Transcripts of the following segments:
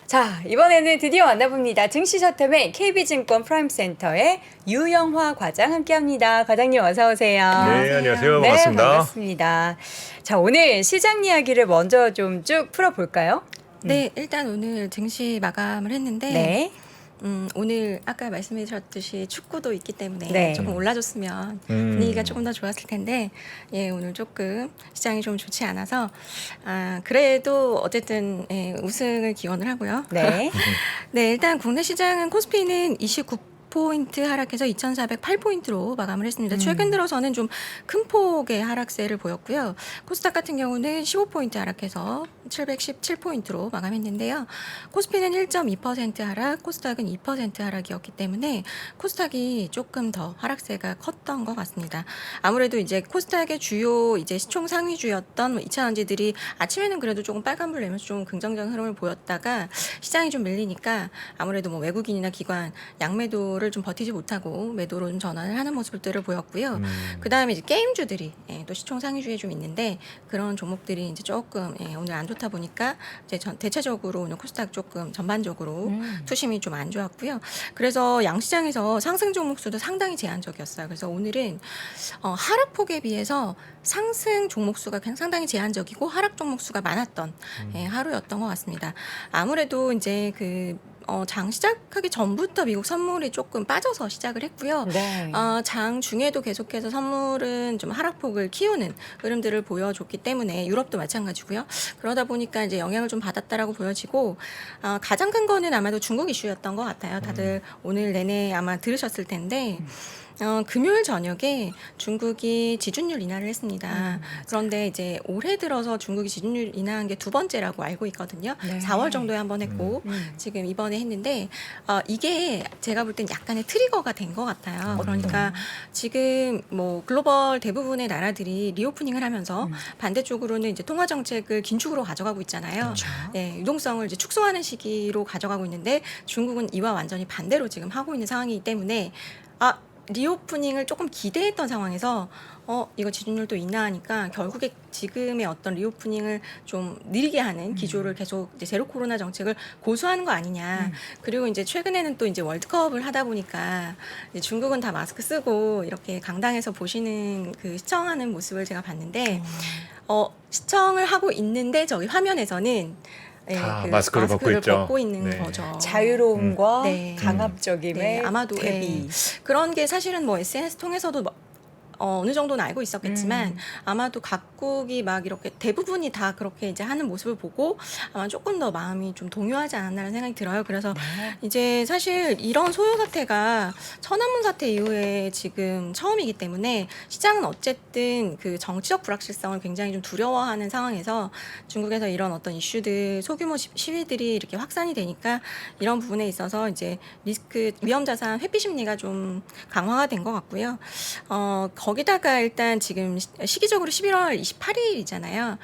자, 이번에는 드디어 만나봅니다. 증시 셔텀의 KB증권 프라임센터의 유영화 과장 함께합니다. 과장님 어서 오세요. 네, 안녕하세요. 네, 반갑습니다. 반갑습니다. 자, 오늘 시장 이야기를 먼저 좀 쭉 풀어볼까요? 네, 일단 오늘 증시 마감을 했는데 네. 오늘 아까 말씀해 주셨듯이 축구도 있기 때문에 네. 조금 올라줬으면 분위기가 조금 더 좋았을 텐데 오늘 조금 시장이 좀 좋지 않아서 그래도 어쨌든 우승을 기원을 하고요. 네. 네, 일단 국내 시장은 코스피는 29포인트 하락해서 2,408포인트로 마감을 했습니다. 최근 들어서는 좀 큰 폭의 하락세를 보였고요. 코스닥 같은 경우는 15포인트 하락해서 717포인트로 마감했는데요. 코스피는 1.2% 하락, 코스닥은 2% 하락이었기 때문에 코스닥이 조금 더 하락세가 컸던 것 같습니다. 아무래도 이제 코스닥의 주요 이제 시총 상위주였던 2차전지들이 아침에는 그래도 조금 빨간불 내면서 좀 긍정적인 흐름을 보였다가 시장이 좀 밀리니까 아무래도 뭐 외국인이나 기관 양매도를 좀 버티지 못하고 매도로 좀 전환을 하는 모습들을 보였고요. 그 다음에 이제 게임주들이 또 시총 상위주에 좀 있는데 그런 종목들이 이제 조금 오늘 안 좋다 보니까 이제 대체적으로 오늘 코스닥 조금 전반적으로 투심이 좀 안 좋았고요. 그래서 양시장에서 상승 종목 수도 상당히 제한적이었어요. 그래서 오늘은 하락폭에 비해서 상승 종목 수가 그냥 상당히 제한적이고 하락 종목 수가 많았던 하루였던 것 같습니다. 아무래도 이제 장 시작하기 전부터 미국 선물이 조금 빠져서 시작을 했고요. 네. 장 중에도 계속해서 선물은 좀 하락폭을 키우는 흐름들을 보여줬기 때문에 유럽도 마찬가지고요. 그러다 보니까 이제 영향을 좀 받았다라고 보여지고 가장 큰 거는 아마도 중국 이슈였던 것 같아요. 다들 오늘 내내 아마 들으셨을 텐데 금요일 저녁에 중국이 지준율 인하를 했습니다. 그런데 이제 올해 들어서 중국이 지준율 인하한 게 두 번째라고 알고 있거든요. 네. 4월 정도에 한번 했고 지금 이번에 했는데 이게 제가 볼 땐 약간의 트리거가 된 것 같아요. 그러니까 지금 뭐 글로벌 대부분의 나라들이 리오프닝을 하면서 반대쪽으로는 이제 통화 정책을 긴축으로 가져가고 있잖아요. 그렇죠. 네, 유동성을 이제 축소하는 시기로 가져가고 있는데 중국은 이와 완전히 반대로 지금 하고 있는 상황이기 때문에 리오프닝을 조금 기대했던 상황에서 이거 지준율도 인하하니까 결국에 지금의 어떤 리오프닝을 좀 느리게 하는 기조를 계속 이제 제로 코로나 정책을 고수하는 거 아니냐. 그리고 이제 최근에는 또 이제 월드컵을 하다 보니까 이제 중국은 다 마스크 쓰고 이렇게 강당에서 보시는 그 시청하는 모습을 제가 봤는데 시청을 하고 있는데 저기 화면에서는 다 마스크를 벗고 있죠. 벗고 있는 네. 거죠. 자유로움과 네. 강압적임의 네, 아마도 대비. 그런 게 사실은 뭐 SNS 통해서도 어느 정도는 알고 있었겠지만 아마도 각국이 막 이렇게 대부분이 다 그렇게 이제 하는 모습을 보고 아마 조금 더 마음이 좀 동요하지 않았나라는 생각이 들어요. 그래서 이제 사실 이런 소요 사태가 천안문 사태 이후에 지금 처음이기 때문에 시장은 어쨌든 그 정치적 불확실성을 굉장히 좀 두려워하는 상황에서 중국에서 이런 어떤 이슈들 소규모 시위들이 이렇게 확산이 되니까 이런 부분에 있어서 이제 리스크 위험 자산 회피 심리가 좀 강화가 된 것 같고요. 거기다가 일단 지금 시기적으로 11월 28일이잖아요.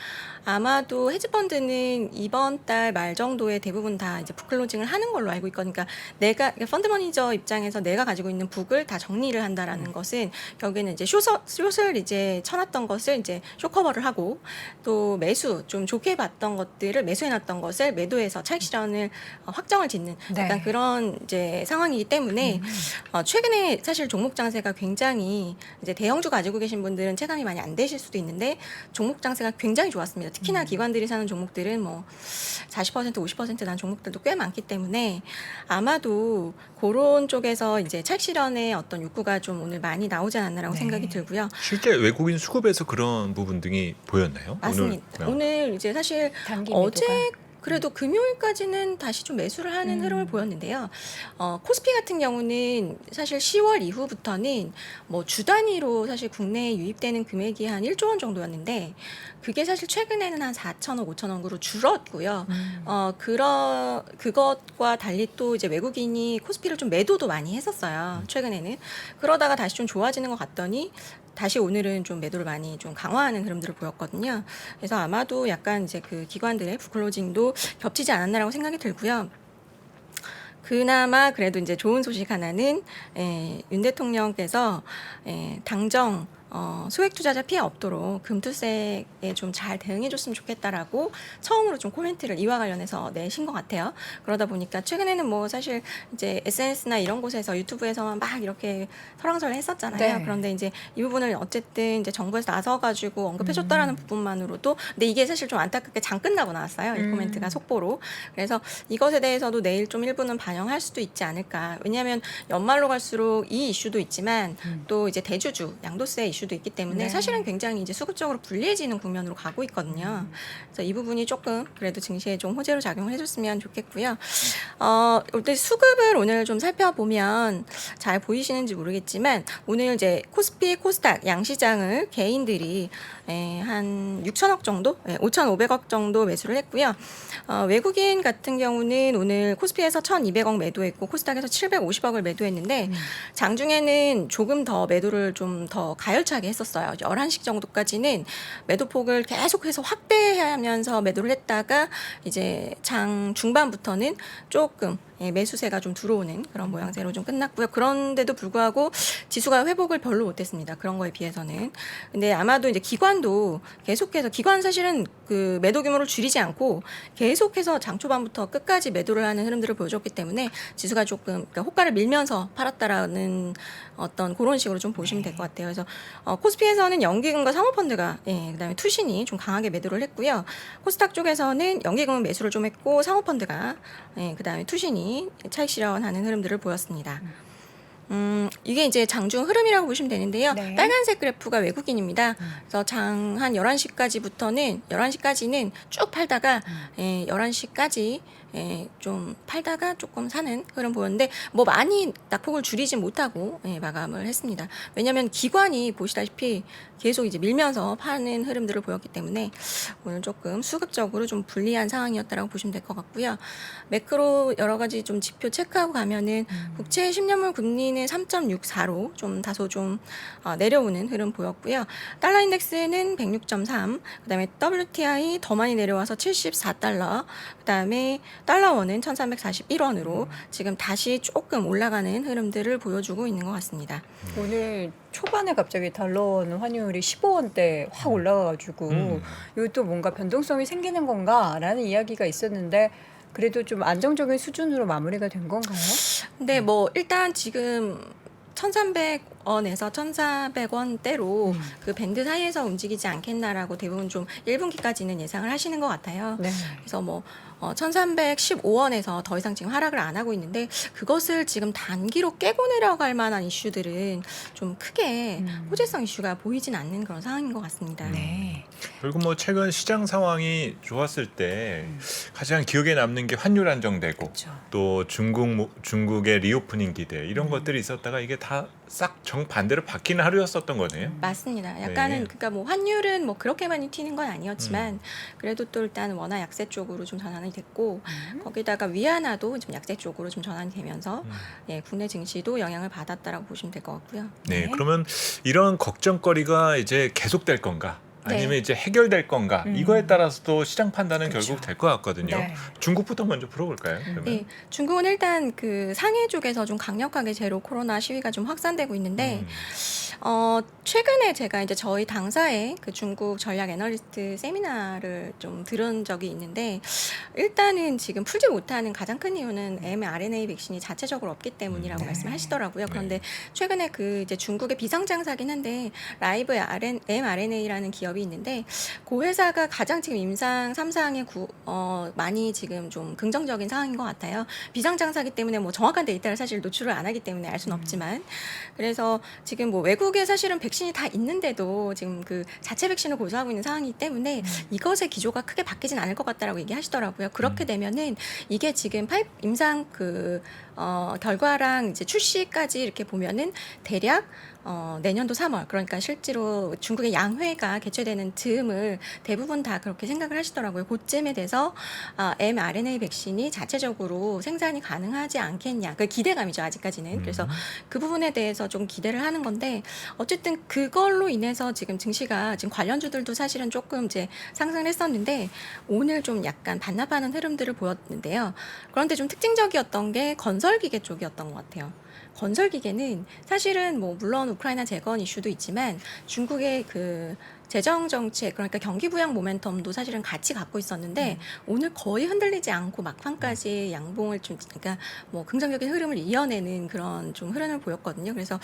아마도 헤지펀드는 이번 달 말 정도에 대부분 다 이제 북클로징을 하는 걸로 알고 있거든요. 그러니까 펀드 매니저 입장에서 내가 가지고 있는 북을 다 정리를 한다라는 것은 결국에는 이제 숏을 이제 쳐놨던 것을 이제 숏커버를 하고 또 매수 좀 좋게 봤던 것들을 매수해놨던 것을 매도해서 차익 실현을 확정을 짓는 약간 네. 그런 이제 상황이기 때문에 최근에 사실 종목 장세가 굉장히 이제 대형주 가지고 계신 분들은 체감이 많이 안 되실 수도 있는데 종목 장세가 굉장히 좋았습니다. 특히나 기관들이 사는 종목들은 뭐 40% 50%난 종목들도 꽤 많기 때문에 아마도 그런 쪽에서 이제 차익 실현의 어떤 욕구가 좀 오늘 많이 나오지 않았나라고 네. 생각이 들고요. 실제 외국인 수급에서 그런 부분 등이 보였나요? 맞습니다. 오늘 이제 사실 단기 어제 매도가. 그래도 금요일까지는 다시 좀 매수를 하는 흐름을 보였는데요. 코스피 같은 경우는 사실 10월 이후부터는 뭐 주 단위로 사실 국내에 유입되는 금액이 한 1조 원 정도였는데 그게 사실 최근에는 한 4천억, 5천억으로 줄었고요. 그것과 달리 또 이제 외국인이 코스피를 좀 매도도 많이 했었어요. 최근에는. 그러다가 다시 좀 좋아지는 것 같더니 다시 오늘은 좀 매도를 많이 좀 강화하는 흐름들을 보였거든요. 그래서 아마도 약간 이제 그 기관들의 북클로징도 겹치지 않았나라고 생각이 들고요. 그나마 그래도 이제 좋은 소식 하나는 윤 대통령께서 당정 소액 투자자 피해 없도록 금투세에 좀 잘 대응해줬으면 좋겠다라고 처음으로 좀 코멘트를 이와 관련해서 내신 것 같아요. 그러다 보니까 최근에는 뭐 사실 이제 SNS나 이런 곳에서 유튜브에서만 막 이렇게 설왕설래 했었잖아요. 네. 그런데 이제 이 부분을 어쨌든 이제 정부에서 나서가지고 언급해줬다라는 부분만으로도, 근데 이게 사실 좀 안타깝게 장 끝나고 나왔어요. 이 코멘트가 속보로. 그래서 이것에 대해서도 내일 좀 일부는 반영할 수도 있지 않을까. 왜냐하면 연말로 갈수록 이 이슈도 있지만 또 이제 대주주 양도세 이슈도 있기 때문에 네. 사실은 굉장히 이제 수급적으로 불리해지는 국면으로 가고 있거든요. 그래서 이 부분이 조금 그래도 증시에 좀 호재로 작용을 해줬으면 좋겠고요. 일단 수급을 오늘 좀 살펴보면 잘 보이시는지 모르겠지만 오늘 이제 코스피, 코스닥 양시장을 개인들이 한 6천억 정도, 5,500억 정도 매수를 했고요. 외국인 같은 경우는 오늘 코스피에서 1,200억 매도했고 코스닥에서 750억을 매도했는데 장중에는 조금 더 매도를 좀 더 가열차게 했었어요. 11시 정도까지는 매도폭을 계속해서 확대하면서 매도를 했다가 이제 장 중반부터는 조금 매수세가 좀 들어오는 그런 모양새로 좀 끝났고요. 그런데도 불구하고 지수가 회복을 별로 못했습니다. 그런 거에 비해서는. 근데 아마도 이제 기관도 계속해서, 기관 사실은 그 매도 규모를 줄이지 않고 계속해서 장 초반부터 끝까지 매도를 하는 흐름들을 보여줬기 때문에 지수가 조금 그러니까 호가를 밀면서 팔았다라는 어떤 그런 식으로 좀 보시면 될 것 같아요. 그래서 코스피에서는 연기금과 사모펀드가 그다음에 투신이 좀 강하게 매도를 했고요. 코스닥 쪽에서는 연기금은 매수를 좀 했고 사모펀드가 그다음에 투신이 차익 실현하는 흐름들을 보였습니다. 이게 이제 장중 흐름이라고 보시면 되는데요. 네. 빨간색 그래프가 외국인입니다. 그래서 장 한 11시까지는 쭉 팔다가 11시까지 좀 팔다가 조금 사는 흐름 보였는데 뭐 많이 낙폭을 줄이지 못하고 마감을 했습니다. 왜냐하면 기관이 보시다시피 계속 이제 밀면서 파는 흐름들을 보였기 때문에 오늘 조금 수급적으로 좀 불리한 상황이었다라고 보시면 될 것 같고요. 매크로 여러 가지 좀 지표 체크하고 가면은 국채 10년물 금리는 3.64로 좀 다소 좀 내려오는 흐름 보였고요. 달러 인덱스는 106.3, 그다음에 WTI 더 많이 내려와서 74달러, 그다음에 달러원은 1341원으로 지금 다시 조금 올라가는 흐름들을 보여주고 있는 것 같습니다. 오늘 초반에 갑자기 달러는 환율이 15원대 확 올라가가지고 이것도 뭔가 변동성이 생기는 건가라는 이야기가 있었는데 그래도 좀 안정적인 수준으로 마무리가 된 건가요? 근데 뭐 일단 지금 1,300원에서 1,400원대로 그 밴드 사이에서 움직이지 않겠나라고 대부분 좀 1분기까지는 예상을 하시는 것 같아요. 네. 그래서 뭐 1,315원에서 더 이상 지금 하락을 안 하고 있는데 그것을 지금 단기로 깨고 내려갈 만한 이슈들은 좀 크게 호재성 이슈가 보이진 않는 그런 상황인 것 같습니다. 네. 그리고 뭐 최근 시장 상황이 좋았을 때 가장 기억에 남는 게 환율 안정되고 그렇죠. 또 중국의 리오프닝 기대 이런 것들이 있었다가 이게 다 싹 정반대로 바뀌는 하루였었던 거네요. 맞습니다. 약간은 네. 그러니까 뭐 환율은 뭐 그렇게 많이 튀는 건 아니었지만 그래도 또 일단 원화 약세 쪽으로 좀 전환이 됐고 거기다가 위안화도 좀 약세 쪽으로 좀 전환이 되면서 국내 증시도 영향을 받았다라고 보시면 될 것 같고요. 네, 네. 그러면 이런 걱정거리가 이제 계속될 건가? 아니면 네. 이제 해결될 건가? 이거에 따라서도 시장 판단은 그렇죠. 결국 될 것 같거든요. 네. 중국부터 먼저 풀어볼까요? 그러면? 네, 중국은 일단 그 상해 쪽에서 좀 강력하게 제로 코로나 시위가 좀 확산되고 있는데 최근에 제가 이제 저희 당사의 그 중국 전략 애널리스트 세미나를 좀 들은 적이 있는데 일단은 지금 풀지 못하는 가장 큰 이유는 mRNA 백신이 자체적으로 없기 때문이라고 말씀하시더라고요. 그런데 최근에 그 이제 중국의 비상장사긴 한데 라이브 mRNA라는 기업이 있는데 그 회사가 가장 지금 임상 3상에 많이 지금 좀 긍정적인 상황인 것 같아요. 비상장사기 때문에 뭐 정확한 데이터를 사실 노출을 안 하기 때문에 알 수는 없지만 그래서 지금 뭐 외국에 사실은 백신이 다 있는데도 지금 그 자체 백신을 고수하고 있는 상황이기 때문에 이것의 기조가 크게 바뀌진 않을 것 같다라고 얘기하시더라고요. 그렇게 되면은 이게 지금 임상 그 결과랑 이제 출시까지 이렇게 보면은 대략 내년도 3월 그러니까 실제로 중국의 양회가 개최되는 즈음을 대부분 다 그렇게 생각을 하시더라고요. 그쯤에 돼서 mRNA 백신이 자체적으로 생산이 가능하지 않겠냐. 그 기대감이죠 아직까지는. 그래서 그 부분에 대해서 좀 기대를 하는 건데 어쨌든 그걸로 인해서 지금 증시가 지금 관련주들도 사실은 조금 이제 상승을 했었는데 오늘 좀 약간 반납하는 흐름들을 보였는데요. 그런데 좀 특징적이었던 게 건설기계 쪽이었던 것 같아요. 건설기계는 사실은 뭐 물론 우크라이나 재건 이슈도 있지만 중국의 그 재정 정책 그러니까 경기 부양 모멘텀도 사실은 같이 갖고 있었는데 오늘 거의 흔들리지 않고 막판까지 양봉을 좀 그러니까 뭐 긍정적인 흐름을 이어내는 그런 좀 흐름을 보였거든요. 그래서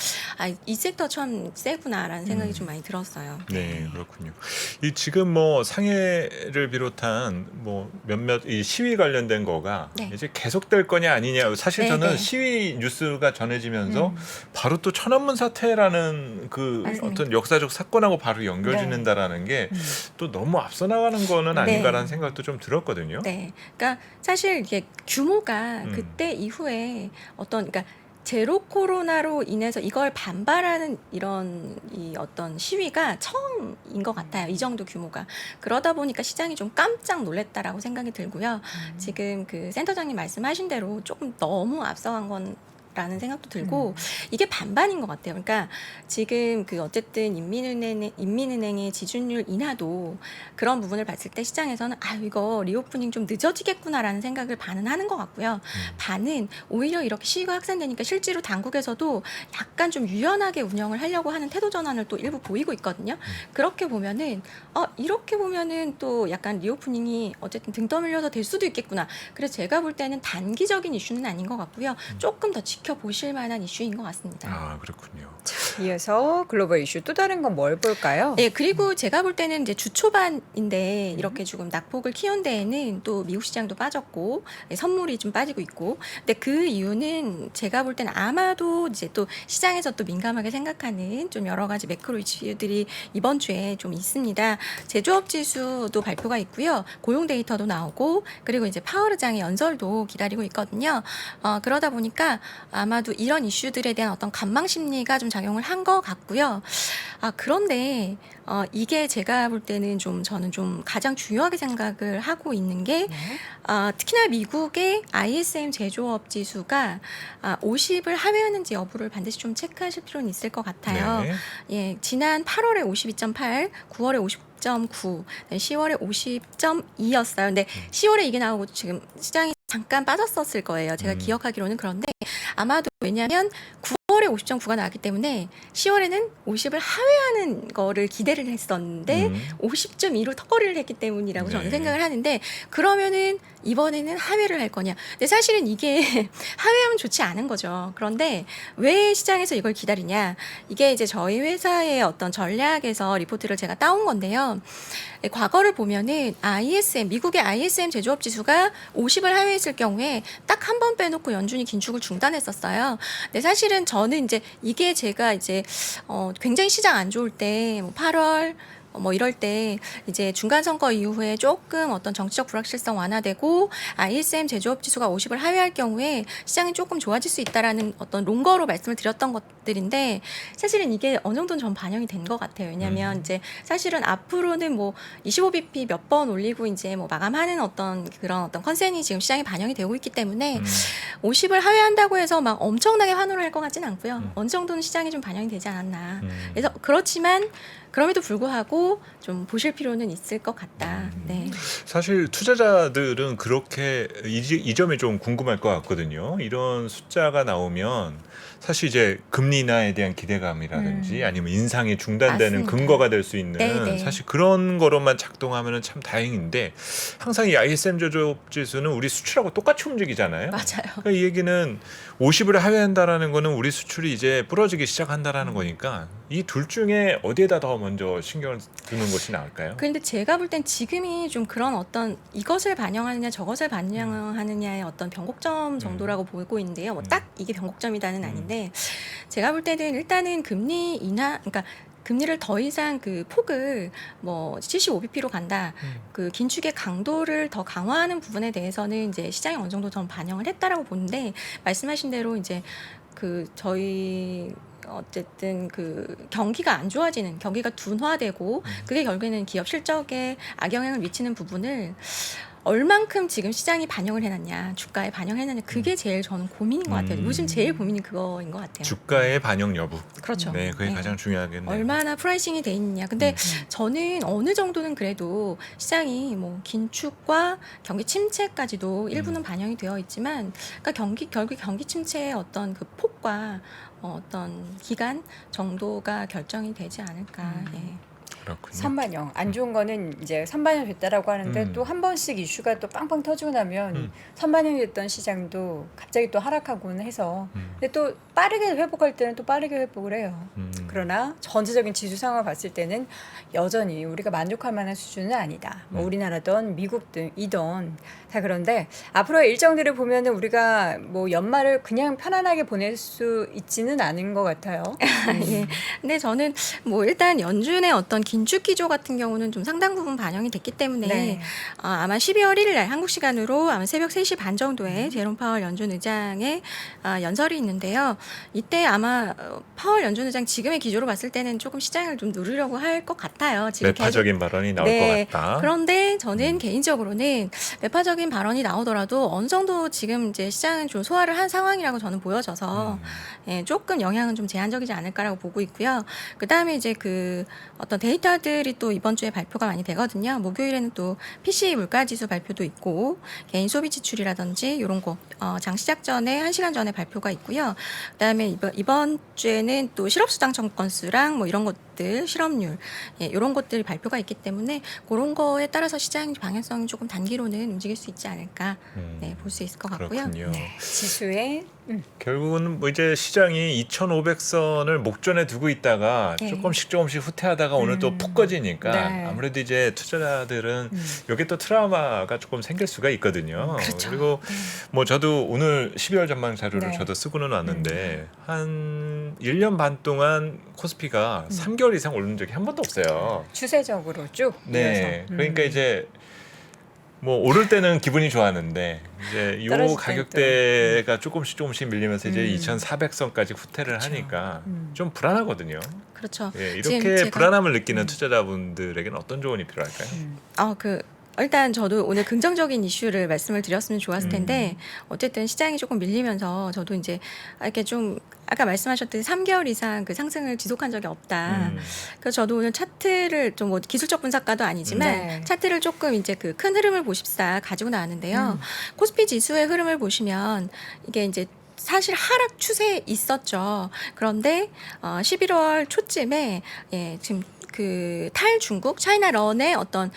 이 섹터 참 세구나라는 생각이 좀 많이 들었어요. 네, 그렇군요. 이 지금 뭐 상해를 비롯한 뭐 몇몇 이 시위 관련된 거가 네. 이제 계속될 거냐 아니냐. 사실 네, 저는 네. 시위 뉴스가 전해지면서 바로 또 천안문 사태라는 그 맞습니다. 어떤 역사적 사건하고 바로 연결짓는다라는 게 또 너무 앞서 나가는 거는 네. 아닌가라는 생각도 좀 들었거든요. 네, 그러니까 사실 이게 규모가 음. 그때 이후에 어떤 그러니까 제로 코로나로 인해서 이걸 반발하는 이런 이 어떤 시위가 처음인 것 같아요. 이 정도 규모가. 그러다 보니까 시장이 좀 깜짝 놀랐다라고 생각이 들고요. 지금 그 센터장님 말씀하신 대로 조금 너무 앞서간 건 라는 생각도 들고 이게 반반인 것 같아요. 그러니까 지금 그 어쨌든 인민은행의 지준율 인하도 그런 부분을 봤을 때 시장에서는 이거 리오프닝 좀 늦어지겠구나라는 생각을 반은 하는 것 같고요. 반은 오히려 이렇게 시위가 확산되니까 실제로 당국에서도 약간 좀 유연하게 운영을 하려고 하는 태도 전환을 또 일부 보이고 있거든요. 그렇게 보면은 이렇게 보면은 또 약간 리오프닝이 어쨌든 등 떠밀려서 될 수도 있겠구나. 그래서 제가 볼 때는 단기적인 이슈는 아닌 것 같고요. 조금 더 지켜보실 만한 이슈인 것 같습니다. 아, 그렇군요. 이어서 글로벌 이슈 또 다른 건 뭘 볼까요? 네, 그리고 제가 볼 때는 이제 주 초반인데 이렇게 조금 낙폭을 키운 데에는 또 미국 시장도 빠졌고 선물이 좀 빠지고 있고, 근데 그 이유는 제가 볼 때는 아마도 이제 또 시장에서 또 민감하게 생각하는 좀 여러 가지 매크로 이슈들이 이번 주에 좀 있습니다. 제조업 지수도 발표가 있고요, 고용 데이터도 나오고, 그리고 이제 파월 의장의 연설도 기다리고 있거든요. 그러다 보니까 아마도 이런 이슈들에 대한 어떤 관망 심리가 좀 작용을 한 것 같고요. 그런데 이게 제가 볼 때는 저는 좀 가장 중요하게 생각을 하고 있는 게 특히나 미국의 ISM 제조업 지수가 50을 하회하는지 여부를 반드시 좀 체크하실 필요는 있을 것 같아요. 네. 예, 지난 8월에 52.8, 9월에 50.9, 10월에 50.2였어요. 근데 10월에 이게 나오고 지금 시장이 잠깐 빠졌었을 거예요. 제가 기억하기로는. 그런데 아마도 왜냐하면 9월에 50.9가 나왔기 때문에 10월에는 50을 하회하는 거를 기대를 했었는데 50.2로 턱걸이를 했기 때문이라고 저는 네. 생각을 하는데, 그러면은 이번에는 하회를 할 거냐. 근데 사실은 이게 하회하면 좋지 않은 거죠. 그런데 왜 시장에서 이걸 기다리냐. 이게 이제 저희 회사의 어떤 전략에서 리포트를 제가 따온 건데요. 과거를 보면은 미국의 ISM 제조업 지수가 50을 하회했을 경우에 딱 한 번 빼놓고 연준이 긴축을 중단했었어요. 근데 사실은 저는 이제 이게 제가 이제 굉장히 시장 안 좋을 때 8월 뭐 이럴 때 이제 중간 선거 이후에 조금 어떤 정치적 불확실성 완화되고 ISM 제조업 지수가 50을 하회할 경우에 시장이 조금 좋아질 수 있다라는 어떤 롱거로 말씀을 드렸던 것들인데, 사실은 이게 어느 정도는 좀 반영이 된 것 같아요. 왜냐하면 이제 사실은 앞으로는 뭐 25bp 몇 번 올리고 이제 뭐 마감하는 그런 어떤 컨센이 지금 시장에 반영이 되고 있기 때문에 50을 하회한다고 해서 막 엄청나게 환호를 할 것 같지는 않고요. 어느 정도는 시장이 좀 반영이 되지 않았나. 그래서 그렇지만 그럼에도 불구하고 좀 보실 필요는 있을 것 같다. 네. 사실 투자자들은 그렇게 이 점이 좀 궁금할 것 같거든요. 이런 숫자가 나오면 사실 이제 금리 인하에 대한 기대감이라든지 아니면 인상이 중단되는 맞습니다. 근거가 될 수 있는 네네. 사실 그런 거로만 작동하면 참 다행인데, 항상 이 ISM 제조업 지수는 우리 수출하고 똑같이 움직이잖아요. 맞아요. 그러니까 이 얘기는 50을 하회한다라는 거는 우리 수출이 이제 부러지기 시작한다라는 거니까 이 둘 중에 어디에다 더 먼저 신경을 두는 것이 나을까요? 그런데 제가 볼 땐 지금이 좀 그런 어떤 이것을 반영하느냐 저것을 반영하느냐의 어떤 변곡점 정도라고 보고 있는데요. 뭐 딱 이게 변곡점이다는 아닌데, 제가 볼 때는 일단은 금리 인하, 그러니까 금리를 더 이상 그 폭을 뭐 75bp로 간다. 그 긴축의 강도를 더 강화하는 부분에 대해서는 이제 시장이 어느 정도 좀 반영을 했다라고 보는데, 말씀하신 대로 이제 저희 어쨌든 그 경기가 안 좋아지는, 경기가 둔화되고 그게 결국에는 기업 실적에 악영향을 미치는 부분을 얼만큼 지금 시장이 반영을 해놨냐, 주가에 반영해놨냐, 그게 제일 저는 고민인 것 같아요. 요즘 제일 고민이 그거인 것 같아요. 주가의 반영 여부. 그렇죠. 네, 그게 네. 가장 중요하겠네요. 얼마나 프라이싱이 돼 있느냐. 근데 저는 어느 정도는 그래도 시장이 뭐 긴축과 경기 침체까지도 일부는 반영이 되어 있지만, 그러니까 결국 경기 침체의 어떤 그 폭과 어떤 기간 정도가 결정이 되지 않을까. 예. 그렇군요. 선반영 안 좋은 거는 이제 선반영 됐다라고 하는데 또 한 번씩 이슈가 또 빵빵 터지고 나면 선반영이 됐던 시장도 갑자기 또 하락하고는 해서 근데 또 빠르게 회복할 때는 또 빠르게 회복을 해요. 그러나 전체적인 지수 상황을 봤을 때는 여전히 우리가 만족할 만한 수준은 아니다. 뭐 우리나라든 미국 등이든 다 그런데 앞으로의 일정들을 보면은 우리가 뭐 연말을 그냥 편안하게 보낼 수 있지는 않은 것 같아요. 예. 근데 저는 뭐 일단 연준의 어떤 긴축 기조 같은 경우는 좀 상당 부분 반영이 됐기 때문에 네. 아마 12월 1일 날 한국 시간으로 아마 새벽 3시 반 정도에 제롬 파월 연준 의장의 연설이 있는데요. 이때 아마 파월 연준 의장 지금의 기조로 봤을 때는 조금 시장을 좀 누르려고 할 것 같아요. 지금 매파적인 발언이 나올 네. 것 같다. 그런데 저는 개인적으로는 매파적인 발언이 나오더라도 어느 정도 지금 이제 시장은 좀 소화를 한 상황이라고 저는 보여져서 예, 조금 영향은 좀 제한적이지 않을까라고 보고 있고요. 그 다음에 이제 그 어떤 데이터들이 또 이번 주에 발표가 많이 되거든요. 목요일에는 또 PCE 물가지수 발표도 있고 개인 소비 지출이라든지 이런 거 장 시작 전에 1시간 전에 발표가 있고요. 그 다음에 이번 주에는 또 실업수당 청구건수랑 뭐 이런 것들 실업률 예, 이런 것들이 발표가 있기 때문에 그런 거에 따라서 시장 방향성이 조금 단기로는 움직일 수 있지 않을까 네, 볼 수 있을 것 같고요. 그렇군요. 지수의 결국은 뭐 이제 시장이 2,500선을 목전에 두고 있다가 네. 조금씩 후퇴하다가 오늘 또 푹 꺼지니까 네. 아무래도 이제 투자자들은 이게 또 트라우마가 조금 생길 수가 있거든요. 그렇죠. 그리고 뭐 저도 오늘 12월 전망 자료를 네. 저도 쓰고는 왔는데 한 1년 반 동안 코스피가 3개월 이상 오른 적이 한 번도 없어요. 추세적으로 쭉 네. 이어서. 그러니까 이제 뭐 오를 때는 기분이 좋았는데 이제 요 떨어질 가격대가 조금씩 밀리면서 이제 2,400선까지 후퇴를 그렇죠. 하니까 좀 불안하거든요. 그렇죠. 예, 지금 이렇게 제가- 불안함을 느끼는 투자자분들에게는 어떤 조언이 필요할까요? 일단 저도 오늘 긍정적인 이슈를 말씀을 드렸으면 좋았을 텐데 어쨌든 시장이 조금 밀리면서 저도 이제 이렇게 좀 아까 말씀하셨듯이 3개월 이상 그 상승을 지속한 적이 없다. 그래서 저도 오늘 차트를 좀 뭐 기술적 분석가도 아니지만 네. 차트를 조금 이제 그 큰 흐름을 보십사 가지고 나왔는데요. 코스피 지수의 흐름을 보시면 이게 이제 사실 하락 추세에 있었죠. 그런데 11월 초쯤에 지금 그 탈중국 차이나런의 어떤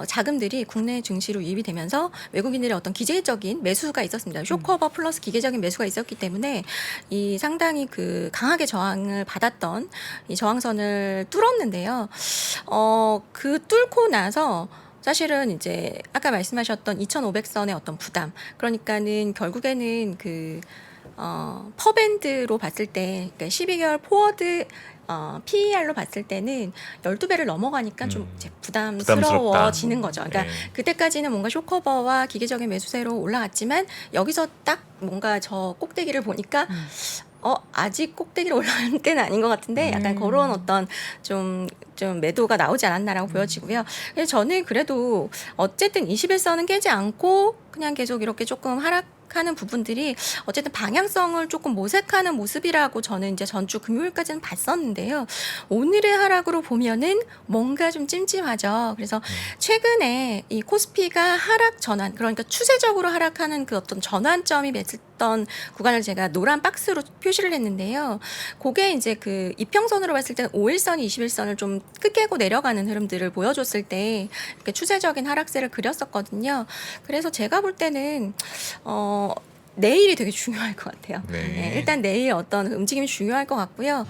자금들이 국내 증시로 유입이 되면서 외국인들의 어떤 기계적인 매수가 있었습니다. 쇼커버 플러스 기계적인 매수가 있었기 때문에 이 상당히 그 강하게 저항을 받았던 이 저항선을 뚫었는데요. 그 뚫고 나서 사실은 이제 아까 말씀하셨던 2,500선의 어떤 부담, 그러니까는 결국에는 그 퍼밴드로 봤을 때, 그러니까 12개월 포워드 PER로 봤을 때는 12배를 넘어가니까 좀 이제 부담스러워지는 거죠. 그러니까 네. 그때까지는 뭔가 쇼커버와 기계적인 매수세로 올라갔지만 여기서 딱 뭔가 저 꼭대기를 보니까 아직 꼭대기로 올라가는 때는 아닌 것 같은데 약간 그런 어떤 좀 매도가 나오지 않았나라고 보여지고요. 그래서 저는 그래도 어쨌든 21선은 깨지 않고 그냥 계속 이렇게 조금 하락하는 부분들이 어쨌든 방향성을 조금 모색하는 모습이라고 저는 이제 전주 금요일까지는 봤었는데요. 오늘의 하락으로 보면은 뭔가 좀 찜찜하죠. 그래서 최근에 이 코스피가 하락 전환, 그러니까 추세적으로 하락하는 그 어떤 전환점이 맺었던 구간을 제가 노란 박스로 표시를 했는데요. 그게 이제 그 이평선으로 봤을 때는 5일선이 21선을 좀 끝깨고 내려가는 흐름들을 보여줬을 때 이렇게 추세적인 하락세를 그렸었거든요. 그래서 제가 볼 때는 내일이 되게 중요할 것 같아요. 네. 일단 내일 어떤 움직임이 중요할 것 같고요.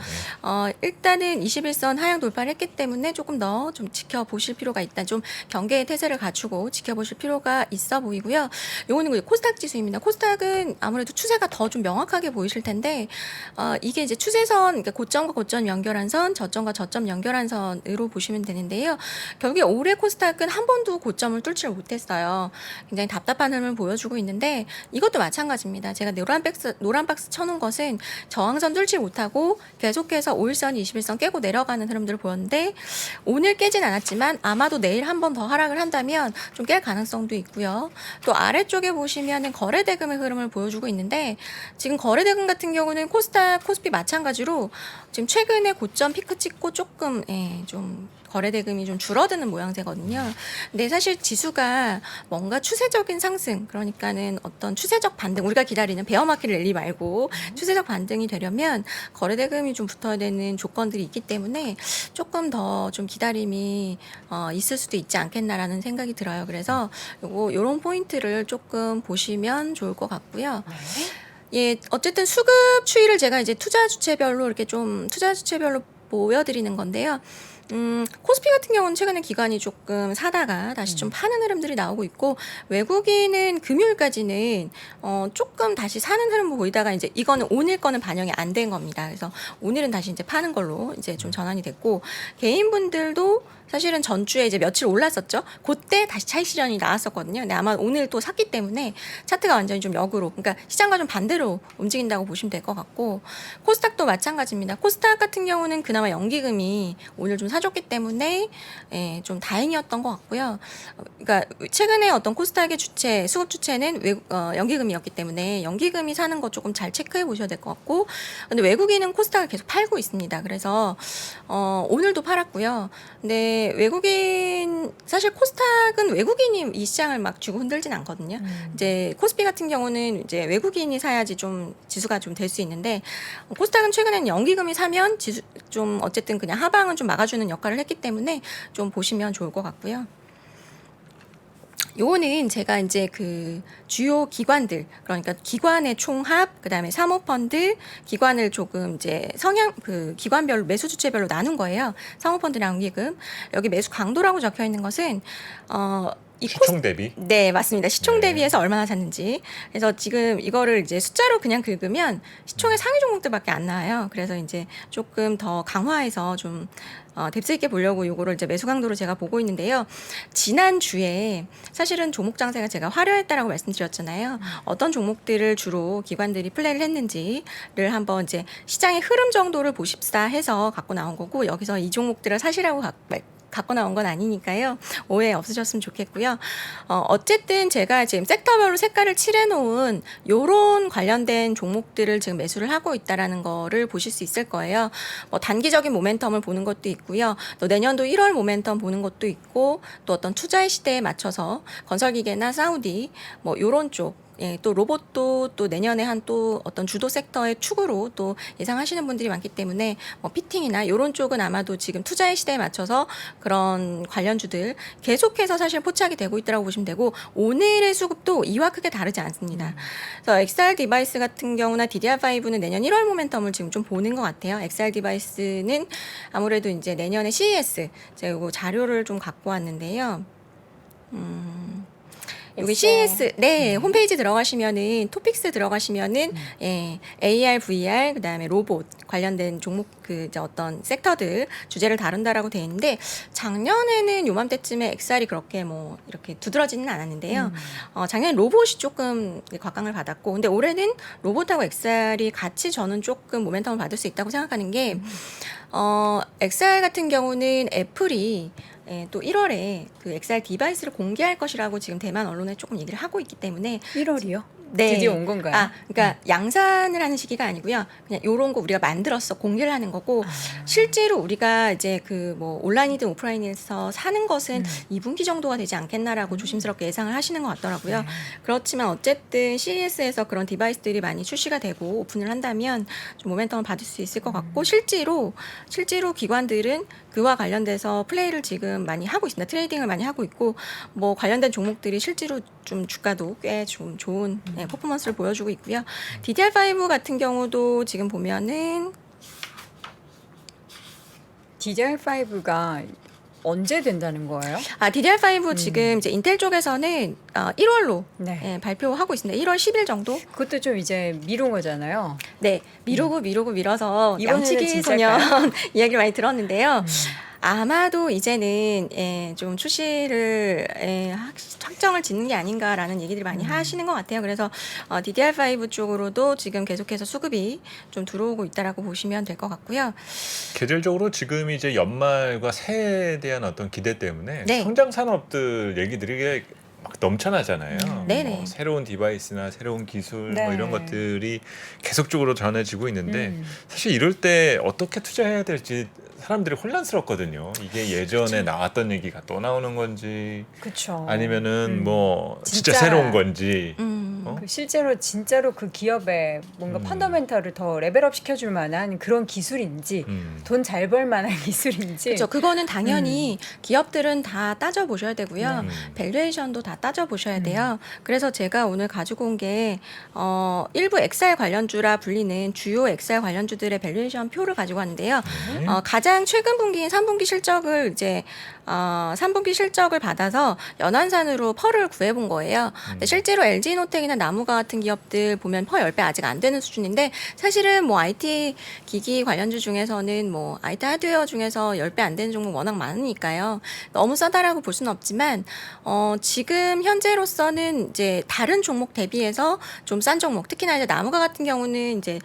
일단은 21선 하향 돌파를 했기 때문에 조금 더 좀 지켜보실 필요가 있다. 좀 경계의 태세를 갖추고 지켜보실 필요가 있어 보이고요. 요거는 이제 코스닥 지수입니다. 코스닥은 아무래도 추세가 더 좀 명확하게 보이실 텐데 이게 이제 추세선, 그러니까 고점과 고점 연결한 선, 저점과 저점 연결한 선으로 보시면 되는데요. 결국에 올해 코스닥은 한 번도 고점을 뚫지를 못했어요. 굉장히 답답한 흐름을 보여주고 있는데 이것도 마찬가지로 마찬가지입니다. 제가 노란 박스 쳐놓은 것은 저항선 뚫지 못하고 계속해서 5일선, 21선 깨고 내려가는 흐름들을 보였는데 오늘 깨진 않았지만 아마도 내일 한 번 더 하락을 한다면 좀 깰 가능성도 있고요. 또 아래쪽에 보시면은 거래대금의 흐름을 보여주고 있는데 지금 거래대금 같은 경우는 코스닥, 코스피 마찬가지로 지금 최근에 고점 피크 찍고 조금 좀 거래대금이 좀 줄어드는 모양새거든요. 근데 사실 지수가 뭔가 추세적인 상승, 그러니까는 어떤 추세적 반등, 우리가 기다리는 베어마켓 랠리 말고 추세적 반등이 되려면 거래대금이 좀 붙어야 되는 조건들이 있기 때문에 조금 더 좀 기다림이 있을 수도 있지 않겠나라는 생각이 들어요. 그래서 요런 포인트를 조금 보시면 좋을 것 같고요. 예, 어쨌든 수급 추이를 제가 이제 투자 주체별로 보여드리는 건데요. 코스피 같은 경우는 최근에 기관이 조금 사다가 다시 좀 파는 흐름들이 나오고 있고 외국인은 금요일까지는 조금 다시 사는 흐름 보이다가 이제 이거는 오늘 거는 반영이 안 된 겁니다. 그래서 오늘은 다시 이제 파는 걸로 이제 좀 전환이 됐고 개인분들도 사실은 전주에 이제 며칠 올랐었죠. 그때 다시 차익 실현이 나왔었거든요. 근데 아마 오늘 또 샀기 때문에 차트가 완전히 좀 역으로, 그러니까 시장과 좀 반대로 움직인다고 보시면 될 것 같고 코스닥도 마찬가지입니다. 코스닥 같은 경우는 그나마 연기금이 오늘 좀 사줬기 때문에 좀 다행이었던 것 같고요. 그러니까 최근에 어떤 코스닥의 주체, 수급 주체는 연기금이었기 때문에 연기금이 사는 거 조금 잘 체크해 보셔야 될 것 같고, 근데 외국인은 코스닥을 계속 팔고 있습니다. 그래서 오늘도 팔았고요. 근데 외국인, 사실 코스닥은 외국인이 이 시장을 막 쥐고 흔들진 않거든요. 이제 코스피 같은 경우는 이제 외국인이 사야지 좀 지수가 좀 될 수 있는데 코스닥은 최근에는 연기금이 사면 지수 좀 어쨌든 그냥 하방은 좀 막아주는 역할을 했기 때문에 좀 보시면 좋을 것 같고요. 요거는 제가 이제 그 주요 기관들, 그러니까 기관의 총합, 그다음에 사모펀드, 기관을 조금 이제 기관별로 매수 주체별로 나눈 거예요. 사모펀드랑 연기금. 여기 매수 강도라고 적혀 있는 것은 시총 대비? 네, 맞습니다. 시총 네. 대비해서 얼마나 샀는지. 그래서 지금 이거를 이제 숫자로 그냥 긁으면 시총의 상위 종목들밖에 안 나와요. 그래서 이제 조금 더 강화해서 좀 뎁스 있게 보려고 요거를 이제 매수 강도로 제가 보고 있는데요. 지난주에 사실은 종목 장세가 제가 화려했다라고 말씀드렸잖아요. 어떤 종목들을 주로 기관들이 플레이를 했는지를 한번 이제 시장의 흐름 정도를 보십사 해서 갖고 나온 거고, 여기서 이 종목들을 사시라고 갖고 나온 건 아니니까요. 오해 없으셨으면 좋겠고요. 어쨌든 제가 지금 섹터별로 색깔을 칠해놓은 요런 관련된 종목들을 지금 매수를 하고 있다라는 거를 보실 수 있을 거예요. 뭐 단기적인 모멘텀을 보는 것도 있고요. 또 내년도 1월 모멘텀 보는 것도 있고, 또 어떤 투자의 시대에 맞춰서 건설기계나 사우디 뭐 요런 쪽, 또 로봇도 또 내년에 한 또 어떤 주도 섹터의 축으로 또 예상하시는 분들이 많기 때문에 뭐 피팅이나 이런 쪽은 아마도 지금 투자의 시대에 맞춰서 그런 관련주들 계속해서 사실 포착이 되고 있다고 보시면 되고, 오늘의 수급도 이와 크게 다르지 않습니다. 그래서 XR 디바이스 같은 경우나 DDR5는 내년 1월 모멘텀을 지금 좀 보는 것 같아요. XR 디바이스는 아무래도 이제 내년에 CES, 제가 이거 자료를 좀 갖고 왔는데요. 여기 CES 홈페이지 들어가시면은 토픽스 들어가시면은 AR, VR, 그다음에 로봇 관련된 종목 그 이제 어떤 섹터들 주제를 다룬다라고 돼 있는데, 작년에는 요맘때쯤에 XR이 그렇게 뭐 이렇게 두드러지는 않았는데요. 작년 로봇이 조금 곽강을 받았고, 근데 올해는 로봇하고 XR이 같이 저는 조금 모멘텀을 받을 수 있다고 생각하는 게, XR 같은 경우는 애플이 또 1월에 그 XR 디바이스를 공개할 것이라고 지금 대만 언론에 조금 얘기를 하고 있기 때문에 1월이요? 네. 드디어 온 건가요? 그러니까 양산을 하는 시기가 아니고요. 그냥 요런 거 우리가 만들었어 공개를 하는 거고, 실제로 우리가 이제 그 뭐 온라인이든 오프라인에서 사는 것은 2분기 정도가 되지 않겠나라고 조심스럽게 예상을 하시는 것 같더라고요. 그렇지만 어쨌든 CES에서 그런 디바이스들이 많이 출시가 되고 오픈을 한다면 좀 모멘텀을 받을 수 있을 것 같고, 실제로 기관들은 그와 관련돼서 플레이를 지금 많이 하고 있습니다. 트레이딩을 많이 하고 있고, 뭐 관련된 종목들이 실제로 좀 주가도 꽤 좀 좋은 퍼포먼스를 보여주고 있고요. DDR5 같은 경우도 지금 보면은 DDR5가 언제 된다는 거예요? DDR5 지금 이제 인텔 쪽에서는 1월로 발표하고 있습니다. 1월 10일 정도? 그것도 좀 이제 미룬 거잖아요. 네, 미루고 밀어서 이번에는 양치기 소년 이야기를 많이 들었는데요. 아마도 이제는 좀 출시를 확정을 짓는 게 아닌가라는 얘기들이 많이 하시는 것 같아요. 그래서 DDR5 쪽으로도 지금 계속해서 수급이 좀 들어오고 있다라고 보시면 될 것 같고요. 계절적으로 지금 이제 연말과 새해에 대한 어떤 기대 때문에 네. 성장 산업들 얘기들이 막 넘쳐나잖아요. 네네. 뭐 새로운 디바이스나 새로운 기술 네. 뭐 이런 것들이 계속적으로 전해지고 있는데 음. 사실 이럴 때 어떻게 투자해야 될지 사람들이 혼란스럽거든요. 이게 예전에 나왔던 얘기가 또 나오는 건지 그렇죠. 아니면은 뭐 진짜 진짜 새로운 건지 어? 그 실제로 진짜로 그 기업에 뭔가 펀더멘털을 더 레벨업 시켜줄 만한 그런 기술인지 돈 잘 벌 만한 기술인지 그렇죠. 그거는 당연히 기업들은 다 따져 보셔야 되고요. 밸류에이션도 다 따져 보셔야 돼요. 그래서 제가 오늘 가지고 온 게 일부 XR 관련주라 불리는 주요 XR 관련주들의 밸류에이션 표를 가지고 왔는데요. 가장 최근 분기인 3분기 실적을 이제 3분기 실적을 받아서 연환산으로 펄을 구해본 거예요. 근데 실제로 LG노텍이나 나무가 같은 기업들 보면 펄 10배 아직 안 되는 수준인데 사실은 뭐 IT 기기 관련주 중에서는 뭐 IT 하드웨어 중에서 10배 안 되는 종목 워낙 많으니까요. 너무 싸다라고 볼 수는 없지만 지금 현재로서는 이제 다른 종목 대비해서 좀 싼 종목, 특히나 이제 나무가 같은 경우는 이제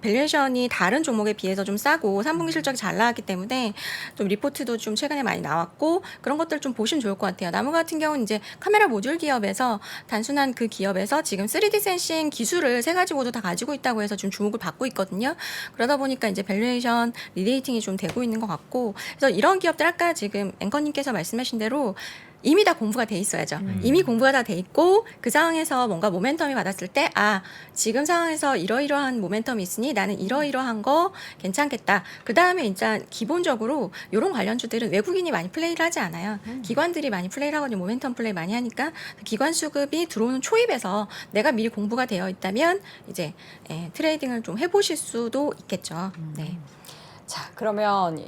밸류에이션이 다른 종목에 비해서 좀 싸고 3분기 실적이 잘 나왔기 때문에 좀 리포트도 좀 최근에 많이 나왔고 그런 것들 좀 보시면 좋을 것 같아요. 나무 같은 경우는 이제 카메라 모듈 기업에서 단순한 그 기업에서 지금 3D 센싱 기술을 세 가지 모두 다 가지고 있다고 해서 좀 주목을 받고 있거든요. 그러다 보니까 이제 밸류에이션 리레이팅이 좀 되고 있는 것 같고 그래서 이런 기업들 아까 지금 앵커님께서 말씀하신 대로 이미 다 공부가 돼 있어야죠. 이미 공부가 다 돼 있고 그 상황에서 뭔가 모멘텀이 받았을 때 지금 상황에서 이러이러한 모멘텀이 있으니 나는 이러이러한 거 괜찮겠다. 그 다음에 일단 기본적으로 이런 관련주들은 외국인이 많이 플레이를 하지 않아요. 기관들이 많이 플레이를 하거든요. 모멘텀 플레이 많이 하니까 기관 수급이 들어오는 초입에서 내가 미리 공부가 되어 있다면 이제 트레이딩을 좀 해보실 수도 있겠죠. 네. 자, 그러면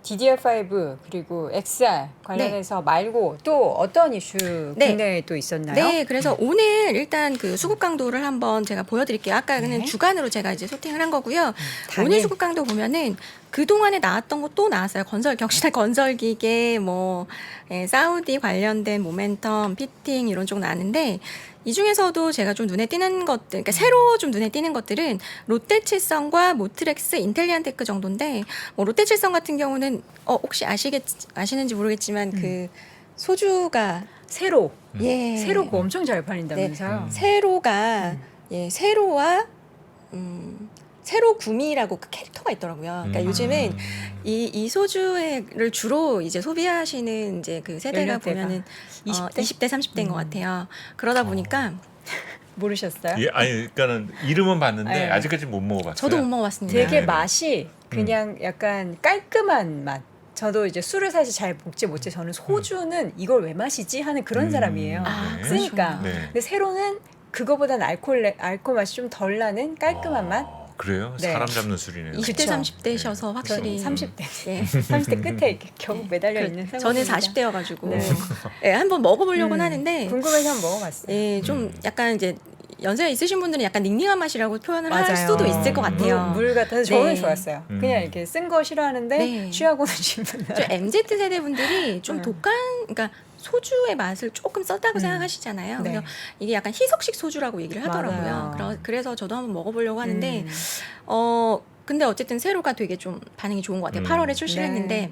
DDR5 그리고 XR 관련해서 말고 또 어떤 이슈 네. 국내에 또 있었나요? 네, 그래서 오늘 일단 그 수급 강도를 한번 제가 보여드릴게요. 아까는 네. 주간으로 제가 이제 소팅을 한 거고요. 당일. 오늘 수급 강도 보면은 그 동안에 나왔던 거 또 나왔어요. 격신할 건설기계, 뭐 사우디 관련된 모멘텀, 피팅 이런 쪽 나왔는데. 이 중에서도 제가 좀 눈에 띄는 것들, 그러니까 새로 좀 눈에 띄는 것들은 롯데칠성과 모트렉스, 인텔리안테크 정도인데, 뭐 롯데칠성 같은 경우는 혹시 아시는지 모르겠지만 그 소주가 세로. 예 세로 거 엄청 잘 팔린다면서요? 세로가 세로와 세로 구미라고 그 캐릭터가 있더라고요. 그러니까 요즘은 이 소주를 주로 이제 소비하시는 이제 그 세대가 연령대가 보면은 20대? 20대 30대인 것 같아요. 그러다 보니까 모르셨어요? 예, 아니 그러니까는 이름은 봤는데 네. 아직까지 못 먹어봤어요. 저도 못 먹어봤습니다. 되게 네. 맛이 그냥 약간 깔끔한 맛. 저도 이제 술을 사실 잘 먹지 못해 저는 소주는 이걸 왜 마시지 하는 그런 사람이에요. 아, 쓰니까. 네. 근데 세로는 그거보다는 알코올 맛이 좀 덜 나는 깔끔한 맛. 그래요? 네. 사람 잡는 술이네요. 20대 그쵸. 30대셔서 확실히 30대. 예. 30대 끝에 이렇게 겨우 매달려 있는 저는 상황입니다. 40대여가지고 네. 한번 먹어보려고는 하는데 궁금해서 한번 먹어봤어요. 예, 좀 약간 이제 연세가 있으신 분들은 약간 닝닝한 맛이라고 표현을 할 맞아요. 수도 있을 것 같아요. 물 같아서 저는 네. 좋았어요. 그냥 이렇게 쓴 거 싫어하는데 네. 취하고는 싶은 좀 MZ 세대 분들이 좀 독한, 그러니까 소주의 맛을 조금 썼다고 생각하시잖아요. 네. 그래서 이게 약간 희석식 소주라고 얘기를 하더라고요. 맞아요. 그래서 저도 한번 먹어보려고 하는데, 근데 어쨌든 세로가 되게 좀 반응이 좋은 것 같아요. 8월에 출시를 네. 했는데.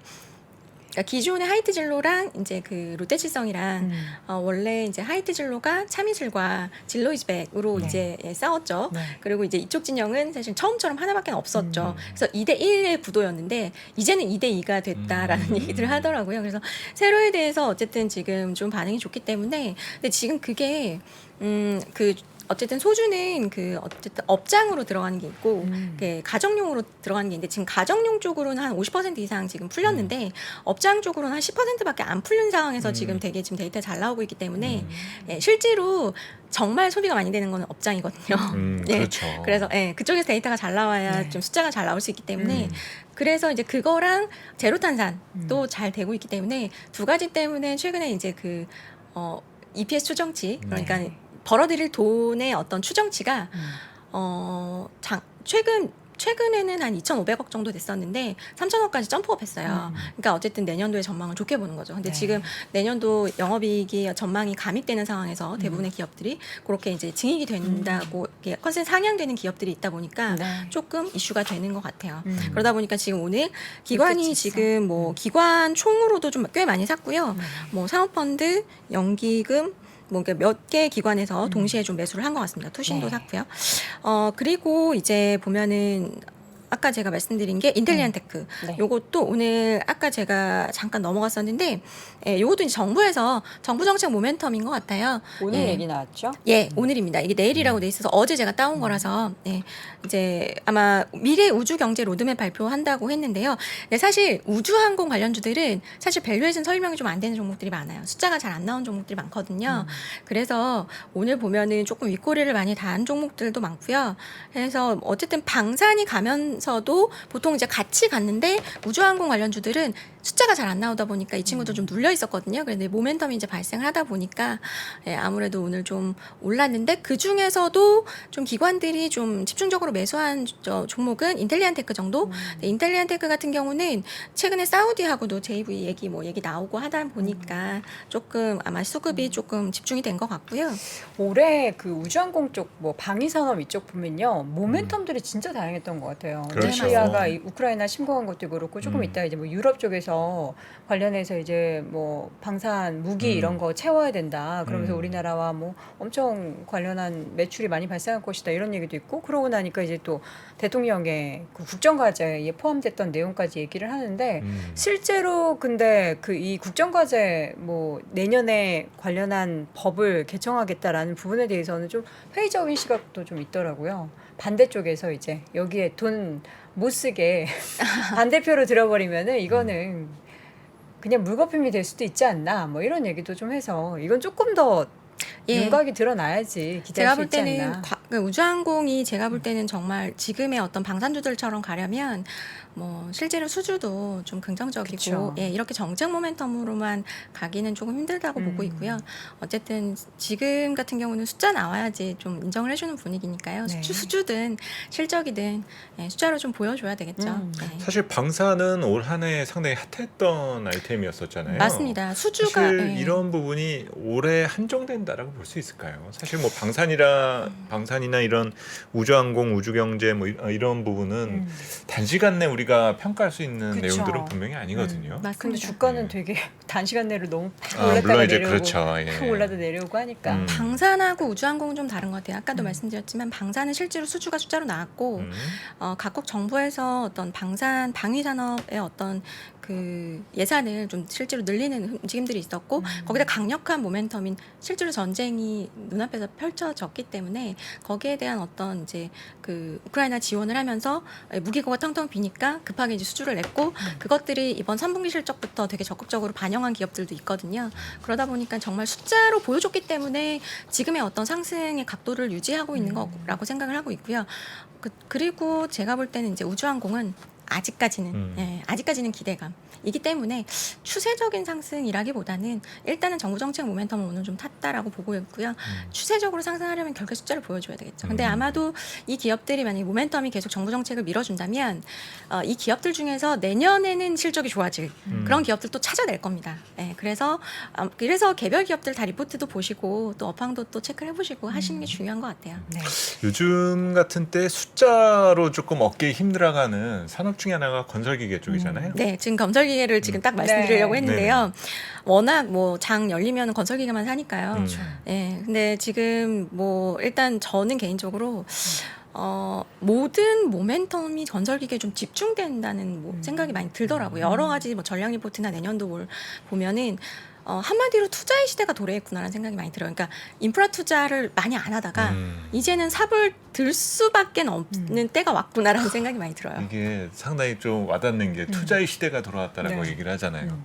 그러니까 기존의 하이트진로랑 이제 그 롯데칠성이랑 원래 이제 하이트진로가 차미슬과 진로이즈백으로 이제 싸웠죠. 네. 그리고 이제 이쪽 진영은 사실 처음처럼 하나밖에 없었죠. 그래서 2대1의 구도였는데 이제는 2대2가 됐다라는 얘기들을 하더라고요. 그래서 세로에 대해서 어쨌든 지금 좀 반응이 좋기 때문에 근데 지금 그게 그 어쨌든 소주는 그 어쨌든 업장으로 들어가는 게 있고 그 가정용으로 들어가는 게 있는데 지금 가정용 쪽으로는 한 50% 이상 지금 풀렸는데 업장 쪽으로는 한 10%밖에 안 풀린 상황에서 지금 되게 지금 데이터 잘 나오고 있기 때문에 예, 실제로 정말 소비가 많이 되는 건 업장이거든요. 예, 그렇죠. 그래서 예, 그쪽에서 데이터가 잘 나와야 네. 좀 숫자가 잘 나올 수 있기 때문에 그래서 이제 그거랑 제로탄산도 잘 되고 있기 때문에 두 가지 때문에 최근에 이제 그 EPS 추정치 그러니까 네. 벌어들일 돈의 어떤 추정치가 최근 최근에는 한 2,500억 정도 됐었는데 3,000억까지 점프업했어요. 그러니까 어쨌든 내년도의 전망을 좋게 보는 거죠. 근데 네. 지금 내년도 영업이익이 전망이 감입되는 상황에서 대부분의 기업들이 그렇게 이제 증익이 된다고 이렇게 컨센 상향되는 기업들이 있다 보니까 네. 조금 이슈가 되는 것 같아요. 그러다 보니까 지금 오늘 기관이 그렇겠지, 지금 뭐 기관 총으로도 좀 꽤 많이 샀고요. 뭐 사모펀드, 연기금 뭐 몇 개 기관에서 동시에 좀 매수를 한 것 같습니다. 투신도 네. 샀고요. 그리고 이제 보면은 아까 제가 말씀드린 게 인텔리안테크. 네. 요것도 오늘 아까 제가 잠깐 넘어갔었는데, 요것도 이제 정부에서 정부 정책 모멘텀인 것 같아요. 오늘 예. 얘기 나왔죠? 예, 오늘입니다. 이게 내일이라고 돼 있어서 어제 제가 따온 거라서 이제 아마 미래 우주 경제 로드맵 발표한다고 했는데요. 네, 사실 우주항공 관련주들은 사실 밸류에이션 설명이 좀 안 되는 종목들이 많아요. 숫자가 잘 안 나온 종목들이 많거든요. 그래서 오늘 보면은 조금 윗꼬리를 많이 단 종목들도 많고요. 그래서 어쨌든 방산이 가면서도 보통 이제 같이 갔는데 우주항공 관련주들은 숫자가 잘 안 나오다 보니까 이 친구도 좀 눌려 있었거든요. 그런데 모멘텀이 이제 발생을 하다 보니까 아무래도 오늘 좀 올랐는데 그 중에서도 좀 기관들이 좀 집중적으로 매수한 종목은 인텔리안테크 정도. 네, 인텔리안테크 같은 경우는 최근에 사우디하고도 JV 얘기 나오고 하다 보니까 조금 아마 수급이 조금 집중이 된 것 같고요. 올해 그 우주항공 쪽 뭐 방위산업 이쪽 보면요 모멘텀들이 진짜 다양했던 것 같아요. 그렇죠. 러시아가 이 우크라이나 침공한 것도 그렇고 조금 음. 이따 이제 뭐 유럽 쪽에서 관련해서 이제 뭐 방산 무기 이런 거 채워야 된다. 그러면서 우리나라와 뭐 엄청 관련한 매출이 많이 발생할 것이다 이런 얘기도 있고 그러고 나니까 이제 또 대통령의 그 국정과제에 포함됐던 내용까지 얘기를 하는데 실제로 근데 그 이 국정과제 뭐 내년에 관련한 법을 개정하겠다라는 부분에 대해서는 좀 회의적인 시각도 좀 있더라고요. 반대쪽에서 이제 여기에 돈 못 쓰게 반대표로 들어버리면은 이거는 그냥 물거품이 될 수도 있지 않나 뭐 이런 얘기도 좀 해서 이건 조금 더 윤곽이 드러나야지 기대할 제가 수 볼 있지 때는 않나. 그 우주항공이 제가 볼 때는 정말 지금의 어떤 방산주들처럼 가려면 뭐 실제로 수주도 좀 긍정적이고 그쵸. 이렇게 정책 모멘텀으로만 가기는 조금 힘들다고 보고 있고요. 어쨌든 지금 같은 경우는 숫자 나와야지 좀 인정을 해주는 분위기니까요. 네. 수주든 실적이든 숫자로 좀 보여줘야 되겠죠. 네. 사실 방사는 올 한 해 상당히 핫했던 아이템이었었잖아요. 맞습니다. 수주가 사실 이런 부분이 올해 한정된다라고 볼 수 있을까요? 사실 뭐 방산이나 이런 우주항공, 우주경제 뭐 이런 부분은 단시간 내 우리가 평가할 수 있는 그쵸. 내용들은 분명히 아니거든요. 맞습니다. 근데 주가는 네. 되게 단시간 내로 너무 팍 아, 올랐다가 물론 이제 내려오고 그렇죠. 예. 팍 올라다 내려오고 하니까. 방산하고 우주항공은 좀 다른 것 같아요. 아까도 말씀드렸지만 방산은 실제로 수주가 숫자로 나왔고 각국 정부에서 어떤 방위산업의 어떤 그 예산을 좀 실제로 늘리는 움직임들이 있었고 거기다 강력한 모멘텀인 실제로 전쟁이 눈앞에서 펼쳐졌기 때문에 거기에 대한 어떤 이제 그 우크라이나 지원을 하면서 무기고가 텅텅 비니까 급하게 이제 수주를 냈고 그것들이 이번 3분기 실적부터 되게 적극적으로 반영한 기업들도 있거든요. 그러다 보니까 정말 숫자로 보여줬기 때문에 지금의 어떤 상승의 각도를 유지하고 있는 거라고 생각을 하고 있고요. 그리고 제가 볼 때는 이제 우주항공은 아직까지는 기대감이기 때문에 추세적인 상승이라기보다는 일단은 정부 정책 모멘텀을 오늘 좀 탔다라고 보고 있고요. 추세적으로 상승하려면 결국 숫자를 보여줘야 되겠죠. 근데 아마도 이 기업들이 만약에 모멘텀이 계속 정부 정책을 밀어준다면 이 기업들 중에서 내년에는 실적이 좋아질 그런 기업들 또 찾아낼 겁니다. 그래서 개별 기업들 다 리포트도 보시고 또 업황도 또 체크를 해보시고 하시는 게 중요한 것 같아요. 네. 요즘 같은 때 숫자로 조금 얻기 힘들어가는 산업 중에 하나가 건설기계 쪽이잖아요. 네, 지금 건설기계를 지금 딱 말씀드리려고 네. 했는데요. 워낙 뭐 장 열리면 건설기계만 사니까요. 네, 근데 지금 뭐 일단 저는 개인적으로 모든 모멘텀이 건설기계에 좀 집중된다는 생각이 많이 들더라고요. 여러 가지 뭐 전략 리포트나 내년도 뭘 보면은 한마디로 투자의 시대가 도래했구나라는 생각이 많이 들어요. 그러니까 인프라 투자를 많이 안 하다가 이제는 삽을 들 수밖에 없는 때가 왔구나라는 생각이 많이 들어요. 이게 상당히 좀 와닿는 게 투자의 시대가 돌아왔다라고 네. 얘기를 하잖아요.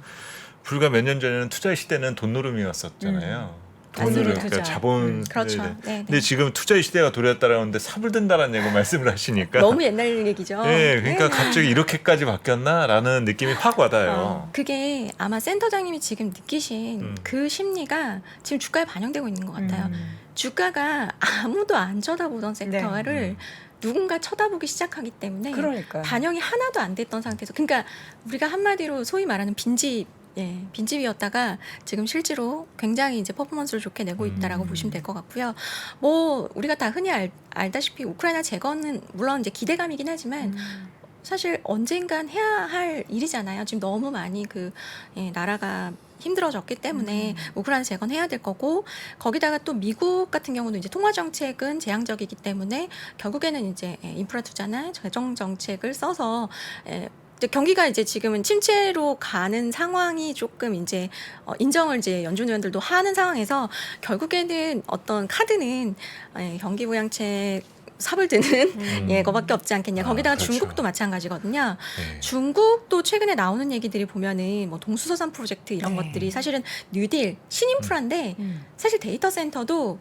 불과 몇 년 전에는 투자의 시대는 돈노름이었었잖아요. 맞습니다. 그러니까 투자. 자본. 그렇죠. 네. 네, 근데 네. 지금 투자의 시대가 돌아왔다라는데 삽을 든다라는 얘기 말씀을 하시니까. 너무 옛날 얘기죠. 네, 그러니까 네. 갑자기 이렇게까지 바뀌었나라는 느낌이 확 와닿아요. 그게 아마 센터장님이 지금 느끼신 그 심리가 지금 주가에 반영되고 있는 것 같아요. 주가가 아무도 안 쳐다보던 섹터를 누군가 쳐다보기 시작하기 때문에 그러니까 반영이 하나도 안 됐던 상태에서 그러니까 우리가 한마디로 소위 말하는 빈집이었다가 지금 실제로 굉장히 이제 퍼포먼스를 좋게 내고 있다라고 보시면 될 것 같고요. 뭐 우리가 다 흔히 알다시피 우크라이나 재건은 물론 이제 기대감이긴 하지만 사실 언젠간 해야 할 일이잖아요. 지금 너무 많이 나라가 힘들어졌기 때문에 우크라이나 재건해야 될 거고 거기다가 또 미국 같은 경우는 이제 통화 정책은 제한적이기 때문에 결국에는 이제 인프라 투자나 재정 정책을 써서 이제 경기가 이제 지금은 침체로 가는 상황이 조금 이제 인정을 이제 연준 의원들도 하는 상황에서 결국에는 어떤 카드는 경기 부양책 삽을 드는 거밖에 없지 않겠냐. 거기다가 그렇죠. 중국도 마찬가지거든요. 네. 중국도 최근에 나오는 얘기들이 보면은 뭐 동수서산 프로젝트 이런 네. 것들이 사실은 뉴딜 신인프라인데 사실 데이터 센터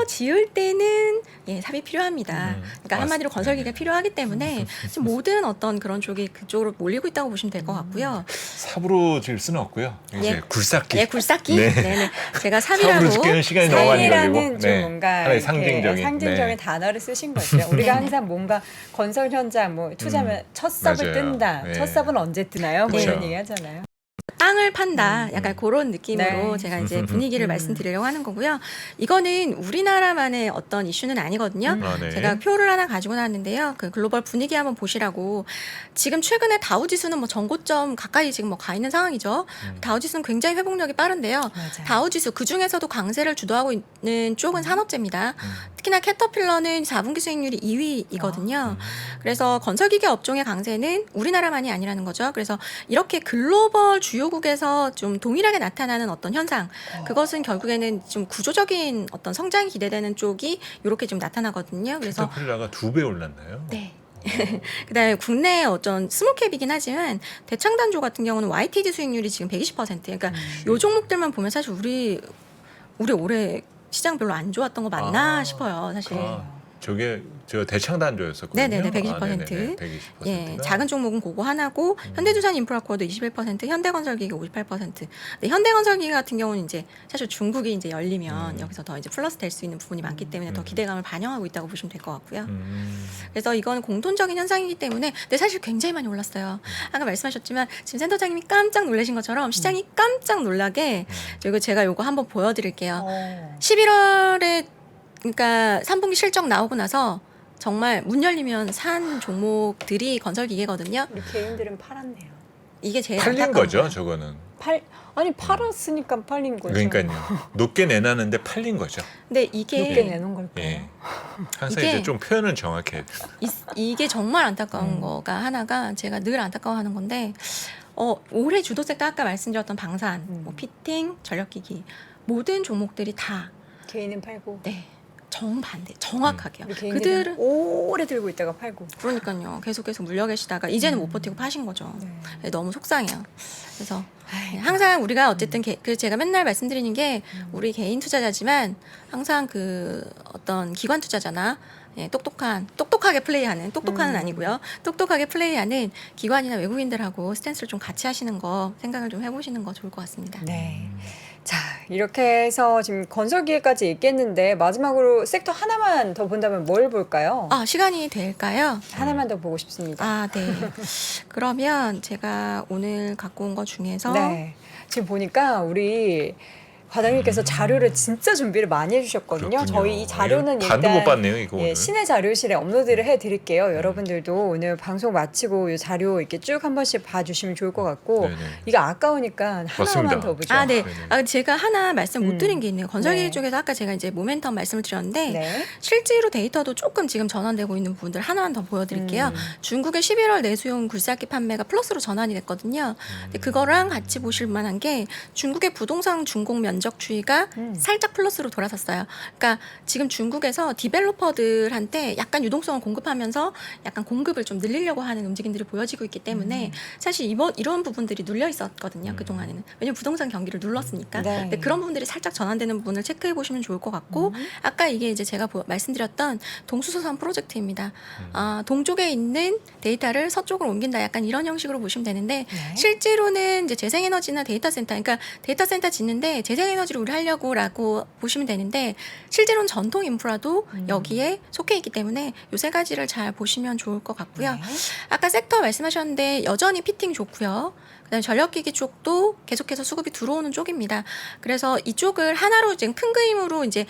지을 때는 삽이 필요합니다. 그러니까 한마디로 맞습니다. 건설기가 네. 필요하기 때문에 지금 모든 어떤 그런 쪽이 그쪽으로 몰리고 있다고 보시면 될 것 같고요. 삽으로 질 수는 없고요. 이제 예. 굴삭기. 네, 굴삭기. 네. 네네. 제가 삽으로 삽이라고. 짓기는 시간이 너무 많이 삽이라는 걸리고. 좀 네. 뭔가 하나의 이렇게 상징적인 네. 단어를 쓰신 거죠. 우리가 항상 뭔가 건설 현장 뭐 투자하면 첫 삽을 맞아요. 뜬다. 네. 첫 삽은 언제 뜨나요? 뭐 그렇죠. 이런 얘기 하잖아요. 땅을 판다. 약간 그런 느낌으로 네. 제가 이제 분위기를 말씀드리려고 하는 거고요. 이거는 우리나라만의 어떤 이슈는 아니거든요. 아, 네. 제가 표를 하나 가지고 나왔는데요. 그 글로벌 분위기 한번 보시라고. 지금 최근에 다우 지수는 뭐 전고점 가까이 지금 뭐 가 있는 상황이죠. 다우 지수는 굉장히 회복력이 빠른데요. 맞아요. 다우 지수 그 중에서도 강세를 주도하고 있는 쪽은 산업재입니다. 특히나 캐터필러는 4분기 수익률이 2위이거든요. 그래서 건설기계 업종의 강세는 우리나라만이 아니라는 거죠. 그래서 이렇게 글로벌 주요국에서 좀 동일하게 나타나는 어떤 현상, 그것은 결국에는 좀 구조적인 어떤 성장이 기대되는 쪽이 이렇게 좀 나타나거든요. 그래서 캐터필라가 2배 올랐나요? 네. 그다음에 국내 어떤 스몰캡이긴 하지만 대창단조 같은 경우는 YTD 수익률이 지금 120%. 그러니까 요 종목들만 보면 사실 우리 올해 시장 별로 안 좋았던 거 맞나 싶어요, 사실. 저게 저 대창단조였었거든요. 네네네, 120%. 네네네, 120%. 예, 작은 종목은 그거 하나고 현대두산 인프라코어도 21%, 현대건설기가 58%. 근데 현대건설기 같은 경우는 이제 사실 중국이 이제 열리면 여기서 더 이제 플러스 될 수 있는 부분이 많기 때문에 더 기대감을 반영하고 있다고 보시면 될 것 같고요. 그래서 이거는 공통적인 현상이기 때문에 근데 사실 굉장히 많이 올랐어요. 아까 말씀하셨지만 지금 센터장님이 깜짝 놀라신 것처럼 시장이 깜짝 놀라게 제가 요거 한번 보여드릴게요. 11월에 그러니까 3분기 실적 나오고 나서 정말 문 열리면 산 종목들이 건설기계거든요. 우리 개인들은 팔았네요. 이게 제일 팔린 안타까운 거죠, 거예요. 저거는. 팔았으니까 팔린 거죠. 그러니까요. 높게 내놨는데 팔린 거죠. 근데 높게 이게 내놓은 걸까요? 예. 항상 이게- 이제 좀 표현은 정확해. 이게 정말 안타까운 거가 하나가 제가 늘 안타까워하는 건데 올해 주도 섹터 아까 말씀드렸던 방산, 뭐 피팅, 전력기기 모든 종목들이 다 개인은 팔고 정반대, 정확하게요. 우리 개인들은 그들은 오래 들고 있다가 팔고. 그러니까요. 계속 물려 계시다가 이제는 못 버티고 파신 거죠. 네, 너무 속상해요. 그래서 항상 우리가 어쨌든 제가 맨날 말씀드리는 게 우리 개인 투자자지만 항상 그 어떤 기관 투자자나 똑똑하게 플레이하는 똑똑한은 아니고요. 똑똑하게 플레이하는 기관이나 외국인들하고 스탠스를 좀 같이 하시는 거 생각을 좀 해보시는 거 좋을 것 같습니다. 네. 자, 이렇게 해서 지금 건설기계까지 얘기했는데 마지막으로 섹터 하나만 더 본다면 뭘 볼까요? 시간이 될까요? 하나만 더 보고 싶습니다. 네. 그러면 제가 오늘 갖고 온 것 중에서 네. 지금 보니까 우리 과장님께서 자료를 진짜 준비를 많이 해주셨거든요. 그렇군요. 저희 이 자료는 반도 못 봤네요, 이거 오늘. 신의 자료실에 업로드를 해드릴게요. 여러분들도 오늘 방송 마치고 이 자료 이렇게 쭉 한 번씩 봐주시면 좋을 것 같고 네네. 이거 아까우니까 하나만 맞습니다. 더 보죠. 네. 네네. 제가 하나 말씀 못 드린 게 있네요. 건설기계 네. 쪽에서 아까 제가 이제 모멘텀 말씀을 드렸는데 네. 실제로 데이터도 조금 지금 전환되고 있는 부분들 하나만 더 보여드릴게요. 중국의 11월 내수용 굴삭기 판매가 플러스로 전환이 됐거든요. 근데 그거랑 같이 보실 만한 게 중국의 부동산 준공 면적 추이가 살짝 플러스로 돌아섰어요. 그러니까 지금 중국에서 디벨로퍼들한테 약간 유동성을 공급하면서 약간 공급을 좀 늘리려고 하는 움직임들이 보여지고 있기 때문에 사실 이런 부분들이 눌려 있었거든요. 그동안에는. 왜냐면 부동산 경기를 눌렀으니까. 네. 근데 그런 부분들이 살짝 전환되는 부분을 체크해 보시면 좋을 것 같고 아까 이게 이제 제가 말씀드렸던 동수서산 프로젝트입니다. 동쪽에 있는 데이터를 서쪽으로 옮긴다. 약간 이런 형식으로 보시면 되는데 네. 실제로는 이제 재생에너지나 데이터 센터, 그러니까 데이터 센터 짓는데 재생에너지 에너지를 우리 하려고라고 보시면 되는데 실제로는 전통 인프라도 여기에 속해 있기 때문에 이 세 가지를 잘 보시면 좋을 것 같고요. 네. 아까 섹터 말씀하셨는데 여전히 피팅 좋고요. 그다음에 전력기기 쪽도 계속해서 수급이 들어오는 쪽입니다. 그래서 이쪽을 하나로 지금 큰 그림으로 이제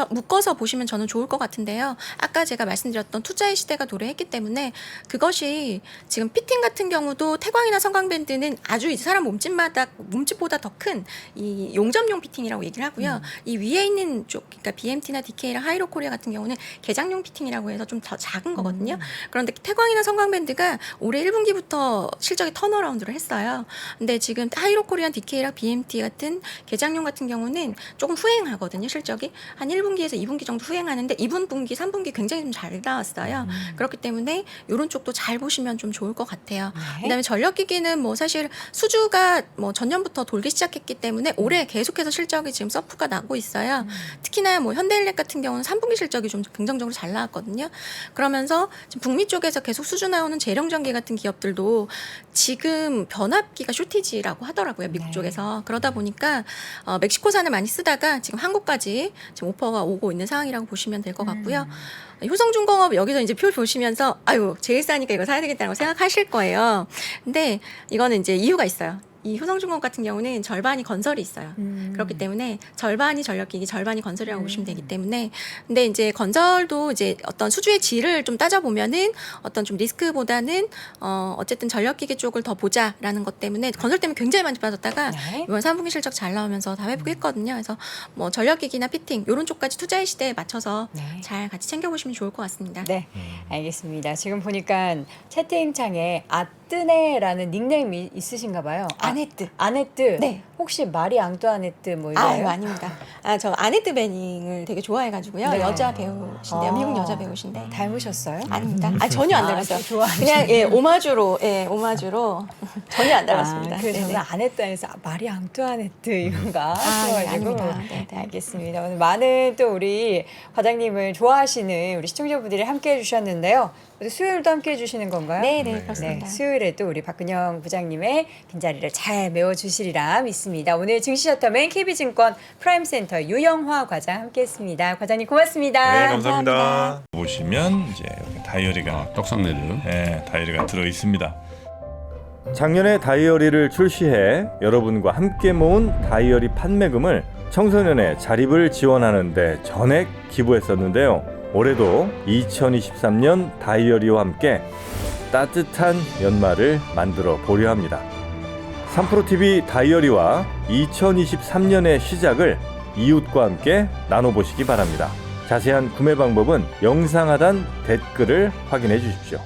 묶어서 보시면 저는 좋을 것 같은데요. 아까 제가 말씀드렸던 투자의 시대가 도래했기 때문에 그것이 지금 피팅 같은 경우도 태광이나 성광밴드는 아주 이제 사람 몸집보다 더 큰 이 용접용 피팅이라고 얘기를 하고요. 이 위에 있는 쪽, 그러니까 BMT나 DK랑 하이로코리아 같은 경우는 개장용 피팅이라고 해서 좀 더 작은 거거든요. 그런데 태광이나 성광밴드가 올해 1분기부터 실적이 턴어라운드를 했어요. 근데 지금 하이로코리아, DK랑 BMT 같은 개장용 같은 경우는 조금 후행하거든요. 실적이 한 1분기에서 2분기 정도 후행하는데 2분기, 3분기 굉장히 좀 잘 나왔어요. 그렇기 때문에 이런 쪽도 잘 보시면 좀 좋을 것 같아요. 네. 그다음에 전력기기는 뭐 사실 수주가 뭐 전년부터 돌기 시작했기 때문에 올해 계속해서 실적이 지금 서프가 나고 있어요. 특히나 뭐 현대일렉 같은 경우는 3분기 실적이 좀 긍정적으로 잘 나왔거든요. 그러면서 지금 북미 쪽에서 계속 수주 나오는 재령전기 같은 기업들도 지금 변압기가 쇼티지라고 하더라고요. 미국 네. 쪽에서. 그러다 보니까 멕시코산을 많이 쓰다가 지금 한국까지 지금 오퍼가 오고 있는 상황이라고 보시면 될 것 같고요. 효성중공업 여기서 이제 표 보시면서 아유 제일 싸니까 이거 사야 되겠다고 생각하실 거예요. 근데 이거는 이제 이유가 있어요. 이 효성중공업 같은 경우는 절반이 건설이 있어요. 그렇기 때문에 절반이 전력기기, 절반이 건설이라고 보시면 되기 때문에 근데 이제 건설도 이제 어떤 수주의 질을 좀 따져보면은 어떤 좀 리스크보다는 어쨌든 전력기기 쪽을 더 보자라는 것 때문에 건설 때문에 굉장히 많이 빠졌다가 네. 이번 3분기 실적 잘 나오면서 다 회복했거든요. 그래서 뭐 전력기기나 피팅 이런 쪽까지 투자의 시대에 맞춰서 네. 잘 같이 챙겨보시면 좋을 것 같습니다. 네, 알겠습니다. 지금 보니까 채팅창에 아뜨네라는 닉네임이 있으신가 봐요. 아네트. 아네트. 네. 혹시 마리 앙뚜아네트 뭐 이래요? 아유, 아닙니다. 저 아네트 베닝을 되게 좋아해가지고요. 네. 여자 배우신데요. 미국 여자 배우신데. 닮으셨어요? 아닙니다. 전혀 안 닮았어요. 좋아하시네. 그냥 오마주로 전혀 안 닮았습니다. 그래서 네네. 저는 아네트 안에서 마리 앙뚜아네트 이건가 네, 싶어가지고 아닙니다. 네, 네. 알겠습니다. 오늘 많은 또 우리 과장님을 좋아하시는 우리 시청자분들이 함께해 주셨는데요. 오늘 수요일도 함께해 주시는 건가요? 네, 그렇습니다. 네, 수요일에도 우리 박근영 부장님의 빈자리를 잘 메워주시리라 믿습니다. 오늘 증시셔터맨 KB증권 프라임센터 유영화 과장 함께했습니다. 과장님 고맙습니다. 네, 감사합니다. 보시면 이제 여기 다이어리가 떡상내드. 다이어리가 들어 있습니다. 작년에 다이어리를 출시해 여러분과 함께 모은 다이어리 판매금을 청소년의 자립을 지원하는 데 전액 기부했었는데요. 올해도 2023년 다이어리와 함께 따뜻한 연말을 만들어 보려 합니다. 3프로TV 다이어리와 2023년의 시작을 이웃과 함께 나눠보시기 바랍니다. 자세한 구매 방법은 영상 하단 댓글을 확인해 주십시오.